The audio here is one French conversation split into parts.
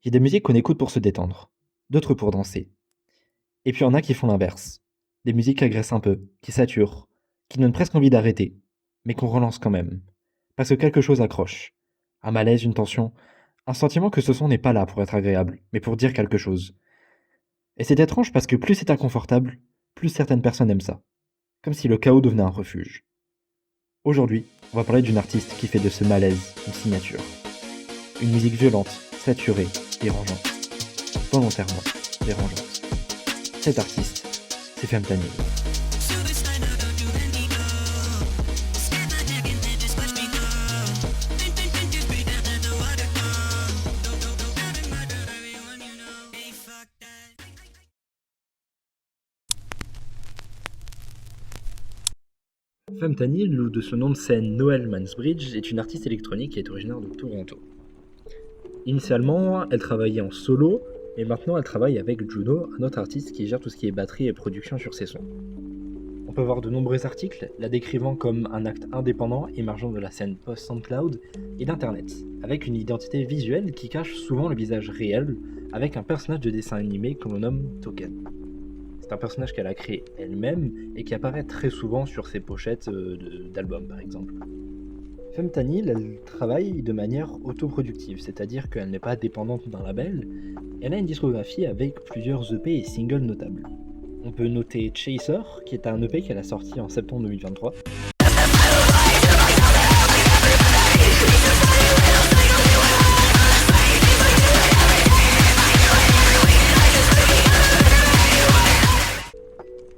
J'ai des musiques qu'on écoute pour se détendre, d'autres pour danser. Et puis il y en a qui font l'inverse. Des musiques qui agressent un peu, qui saturent, qui donnent presque envie d'arrêter, mais qu'on relance quand même. Parce que quelque chose accroche. Un malaise, une tension, un sentiment que ce son n'est pas là pour être agréable, mais pour dire quelque chose. Et c'est étrange parce que plus c'est inconfortable, plus certaines personnes aiment ça. Comme si le chaos devenait un refuge. Aujourd'hui, on va parler d'une artiste qui fait de ce malaise une signature. Une musique violente, saturée, dérangeante. Volontairement dérangeante. Cet artiste, c'est Femme Tanil. Femme Tanil, ou de son nom de scène Noël Mansbridge, est une artiste électronique qui est originaire de Toronto. Initialement, elle travaillait en solo, mais maintenant elle travaille avec Juno, un autre artiste qui gère tout ce qui est batterie et production sur ses sons. On peut voir de nombreux articles la décrivant comme un acte indépendant émergeant de la scène post-SoundCloud et d'Internet, avec une identité visuelle qui cache souvent le visage réel, avec un personnage de dessin animé que l'on nomme Token. C'est un personnage qu'elle a créé elle-même et qui apparaît très souvent sur ses pochettes d'albums par exemple. Femme Tanil, elle travaille de manière autoproductive, c'est-à-dire qu'elle n'est pas dépendante d'un label, elle a une discographie avec plusieurs EP et singles notables. On peut noter Chaser, qui est un EP qu'elle a sorti en septembre 2023.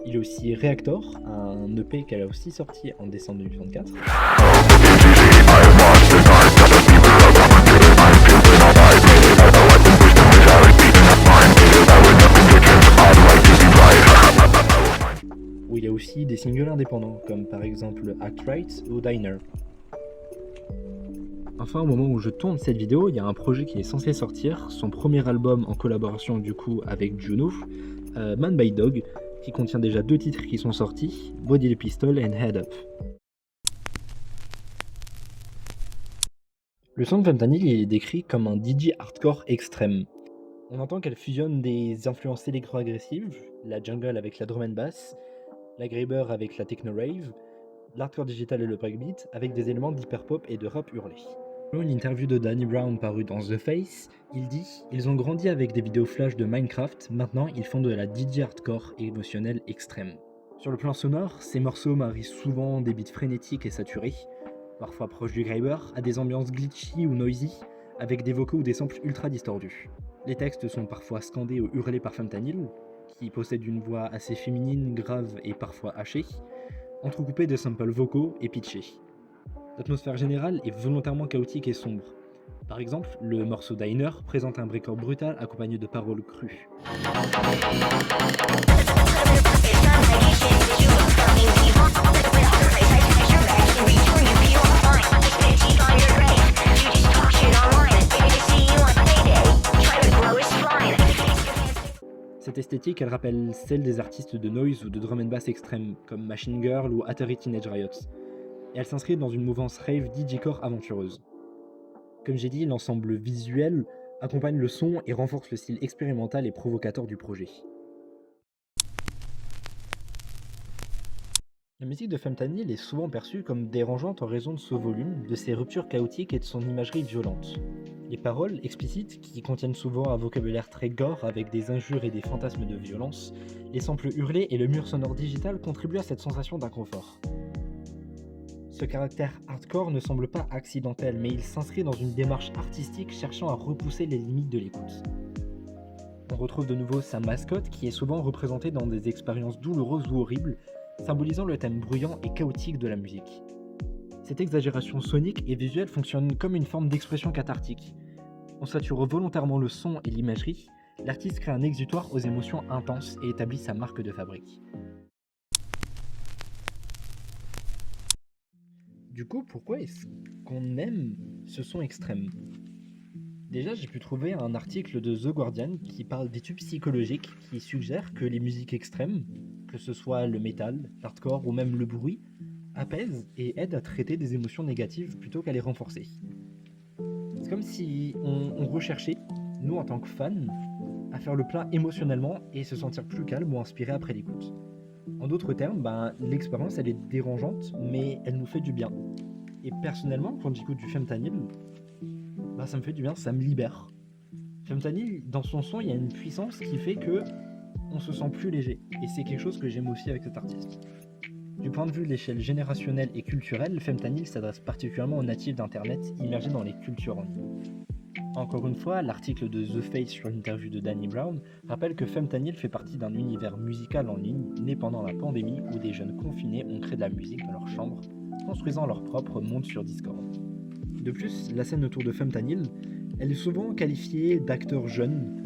Il y a aussi Reactor, un EP qu'elle a aussi sorti en décembre 2024. Où il y a aussi des singles indépendants, comme par exemple Act Right ou Diner. Enfin, au moment où je tourne cette vidéo, il y a un projet qui est censé sortir, son premier album en collaboration du coup avec Juno, Man by Dog, qui contient déjà 2 titres qui sont sortis, Body the Pistol and Head Up. Le son de Femme Tanil est décrit comme un DJ hardcore extrême. On entend qu'elle fusionne des influences électro-agressives, la jungle avec la drum and bass, la grabber avec la techno rave, l'hardcore digital et le breakbeat avec des éléments d'hyperpop et de rap hurlé. Dans une interview de Danny Brown parue dans The Face, il dit « Ils ont grandi avec des vidéos flash de Minecraft, maintenant ils font de la DJ hardcore et émotionnelle extrême. » Sur le plan sonore, ces morceaux marient souvent des beats frénétiques et saturés, parfois proches du grabber, à des ambiances glitchy ou noisy, avec des vocaux ou des samples ultra distordus. Les textes sont parfois scandés ou hurlés par Femme Tanil, qui possède une voix assez féminine, grave et parfois hachée, entrecoupée de samples vocaux et pitchés. L'atmosphère générale est volontairement chaotique et sombre. Par exemple, le morceau Diner présente un breakcore brutal accompagné de paroles crues. Cette esthétique, elle rappelle celle des artistes de noise ou de drum and bass extrême, comme Machine Girl ou Atari Teenage Riot. Et elle s'inscrit dans une mouvance rave DJ-core aventureuse. Comme j'ai dit, l'ensemble visuel accompagne le son et renforce le style expérimental et provocateur du projet. La musique de Femme Tanil est souvent perçue comme dérangeante en raison de ce volume, de ses ruptures chaotiques et de son imagerie violente. Les paroles explicites, qui contiennent souvent un vocabulaire très gore avec des injures et des fantasmes de violence, les samples hurlés et le mur sonore digital contribuent à cette sensation d'inconfort. Ce caractère hardcore ne semble pas accidentel, mais il s'inscrit dans une démarche artistique cherchant à repousser les limites de l'écoute. On retrouve de nouveau sa mascotte qui est souvent représentée dans des expériences douloureuses ou horribles, symbolisant le thème bruyant et chaotique de la musique. Cette exagération sonique et visuelle fonctionne comme une forme d'expression cathartique. On sature volontairement le son et l'imagerie, l'artiste crée un exutoire aux émotions intenses et établit sa marque de fabrique. Du coup, pourquoi est-ce qu'on aime ce son extrême ? Déjà, j'ai pu trouver un article de The Guardian qui parle d'études psychologiques qui suggèrent que les musiques extrêmes, que ce soit le métal, l'hardcore ou même le bruit, apaisent et aident à traiter des émotions négatives plutôt qu'à les renforcer. C'est comme si on recherchait nous en tant que fans, à faire le plein émotionnellement et se sentir plus calme ou inspiré après l'écoute. En d'autres termes, l'expérience elle est dérangeante, mais elle nous fait du bien. Et personnellement, quand j'écoute du Fentanyl, ça me fait du bien, ça me libère. Fentanyl, dans son son, il y a une puissance qui fait que on se sent plus léger. Et c'est quelque chose que j'aime aussi avec cet artiste. Du point de vue de l'échelle générationnelle et culturelle, Fentanyl s'adresse particulièrement aux natifs d'Internet immergés dans les cultures en ligne. Encore une fois, l'article de The Face sur l'interview de Danny Brown rappelle que Fentanyl fait partie d'un univers musical en ligne né pendant la pandémie où des jeunes confinés ont créé de la musique dans leur chambre, construisant leur propre monde sur Discord. De plus, la scène autour de Fentanyl, elle est souvent qualifiée d'acteurs jeunes,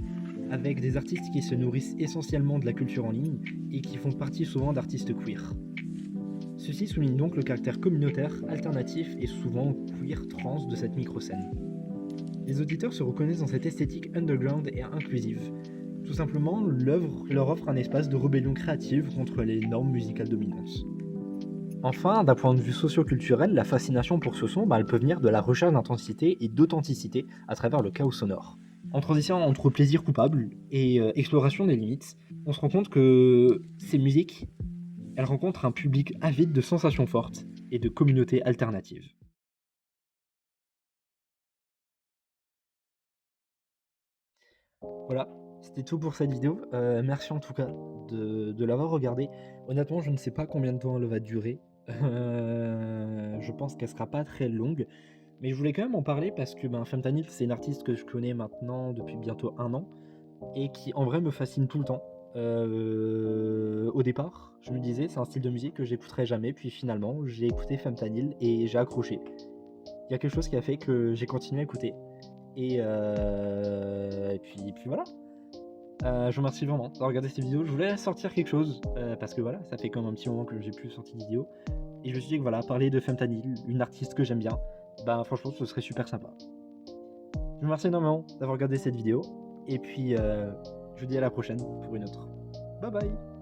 avec des artistes qui se nourrissent essentiellement de la culture en ligne et qui font partie souvent d'artistes queer. Ceci souligne donc le caractère communautaire, alternatif et souvent queer trans de cette micro-scène. Les auditeurs se reconnaissent dans cette esthétique underground et inclusive. Tout simplement, l'œuvre leur offre un espace de rébellion créative contre les normes musicales dominantes. Enfin, d'un point de vue socio-culturel, la fascination pour ce son, elle peut venir de la recherche d'intensité et d'authenticité à travers le chaos sonore. En transitionnant entre plaisir coupable et exploration des limites, on se rend compte que ces musiques, elles rencontrent un public avide de sensations fortes et de communautés alternatives. Voilà, c'était tout pour cette vidéo. Merci en tout cas de l'avoir regardée. Honnêtement, je ne sais pas combien de temps elle va durer. Je pense qu'elle sera pas très longue. Mais je voulais quand même en parler parce que Fentanyl, c'est une artiste que je connais maintenant depuis bientôt 1 an et qui en vrai me fascine tout le temps. Au départ, je me disais c'est un style de musique que j'écouterais jamais, puis finalement j'ai écouté Fentanyl et j'ai accroché. Il y a quelque chose qui a fait que j'ai continué à écouter. Et puis voilà. Je vous remercie vraiment d'avoir regardé cette vidéo. Je voulais sortir quelque chose parce que voilà, ça fait comme un petit moment que j'ai plus sorti de vidéo. Et je me suis dit que voilà, parler de Fentanyl, une artiste que j'aime bien, franchement ce serait super sympa. Je vous remercie énormément d'avoir regardé cette vidéo. Et puis je vous dis à la prochaine pour une autre. Bye bye.